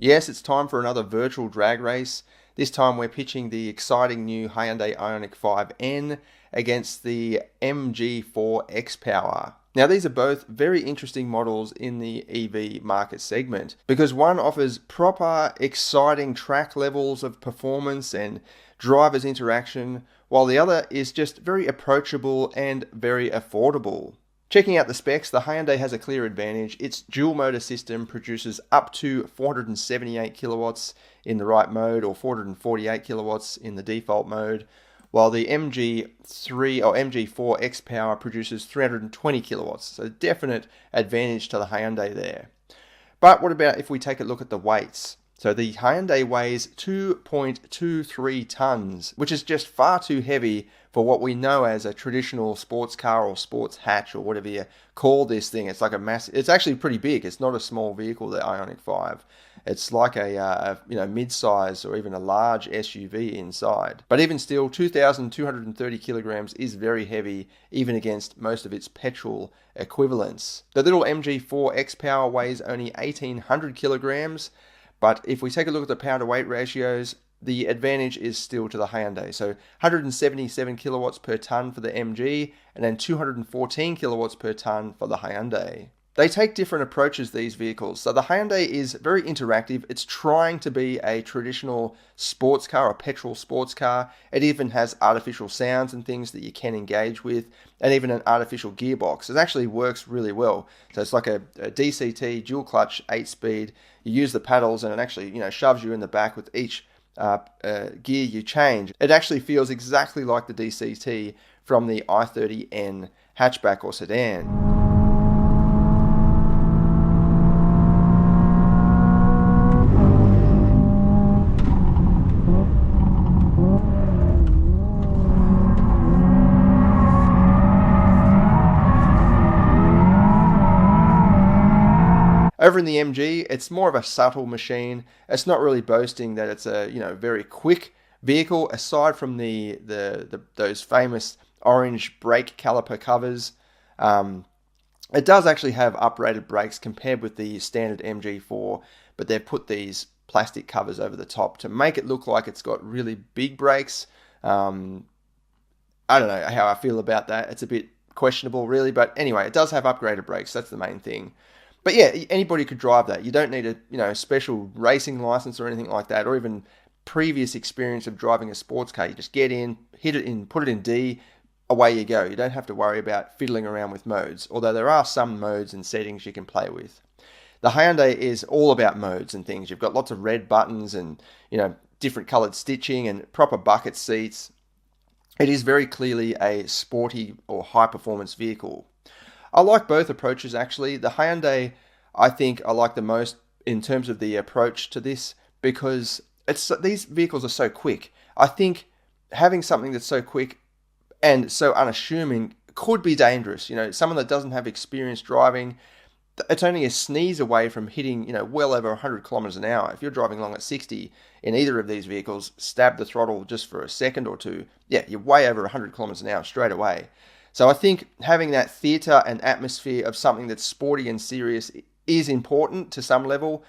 Yes, it's time for another virtual drag race. This time we're pitching the exciting new Hyundai IONIQ 5N against the MG4 XPower. Now these are both very interesting models in the EV market segment because one offers proper exciting track levels of performance and driver's interaction, while the other is just very approachable and very affordable. Checking out the specs, the Hyundai has a clear advantage. Its dual motor system produces up to 478 kilowatts in the right mode or 448 kilowatts in the default mode, while the MG4 XPower produces 320 kilowatts. So definite advantage to the Hyundai there. But what about if we take a look at the weights? So the Hyundai weighs 2.23 tons, which is just far too heavy for what we know as a traditional sports car or sports hatch or whatever you call this thing. It's like a massive, it's actually pretty big. It's not a small vehicle, the IONIQ 5. It's like a mid-size or even a large SUV inside. But even still, 2,230 kilograms is very heavy, even against most of its petrol equivalents. The little MG4 XPower weighs only 1,800 kilograms. But if we take a look at the power to weight ratios, the advantage is still to the Hyundai. So 177 kilowatts per ton for the MG and then 214 kilowatts per ton for the Hyundai. They take different approaches, these vehicles. So the Hyundai is very interactive. It's trying to be a traditional sports car, a petrol sports car. It even has artificial sounds and things that you can engage with, and even an artificial gearbox. It actually works really well. So it's like a DCT, dual clutch, 8-speed. You use the paddles and it actually, shoves you in the back with each gear you change. It actually feels exactly like the DCT from the i30N hatchback or sedan. Over in the MG, it's more of a subtle machine. It's not really boasting that it's a very quick vehicle, aside from those famous orange brake caliper covers. It does actually have uprated brakes compared with the standard MG4, but they've put these plastic covers over the top to make it look like it's got really big brakes. I don't know how I feel about that. It's a bit questionable, really, but anyway, it does have upgraded brakes. That's the main thing. But yeah, anybody could drive that. You don't need a special racing license or anything like that, or even previous experience of driving a sports car. You just get in, hit it in, put it in D, away you go. You don't have to worry about fiddling around with modes, although there are some modes and settings you can play with. The Hyundai is all about modes and things. You've got lots of red buttons and different coloured stitching and proper bucket seats. It is very clearly a sporty or high performance vehicle. I like both approaches actually. The Hyundai, I think I like the most in terms of the approach to this because these vehicles are so quick. I think having something that's so quick and so unassuming could be dangerous. Someone that doesn't have experience driving, it's only a sneeze away from hitting, well over 100 kilometers an hour. If you're driving along at 60 in either of these vehicles, stab the throttle just for a second or two, you're way over 100 kilometers an hour straight away. So I think having that theatre and atmosphere of something that's sporty and serious is important to some level,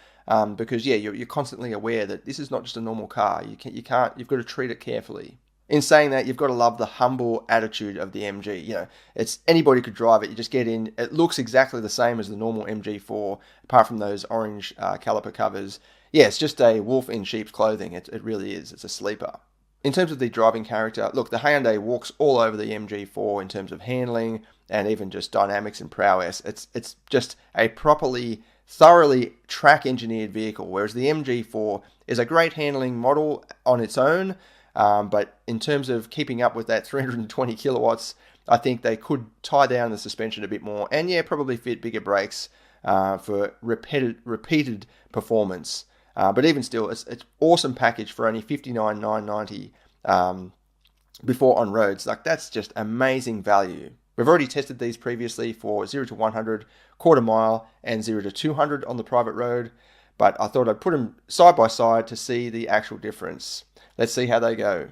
because you're constantly aware that this is not just a normal car. You've got to treat it carefully. In saying that, you've got to love the humble attitude of the MG. It's anybody could drive it. You just get in. It looks exactly the same as the normal MG4, apart from those orange caliper covers. Yeah, it's just a wolf in sheep's clothing. It really is. It's a sleeper. In terms of the driving character, look, the Hyundai walks all over the MG4 in terms of handling and even just dynamics and prowess. It's just a thoroughly track-engineered vehicle, whereas the MG4 is a great handling model on its own, but in terms of keeping up with that 320 kilowatts, I think they could tie down the suspension a bit more and, probably fit bigger brakes for repeated performance. But even still, it's an awesome package for only $59,990 before on roads. Like, that's just amazing value. We've already tested these previously for 0 to 100, quarter mile, and 0 to 200 on the private road, but I thought I'd put them side by side to see the actual difference. Let's see how they go.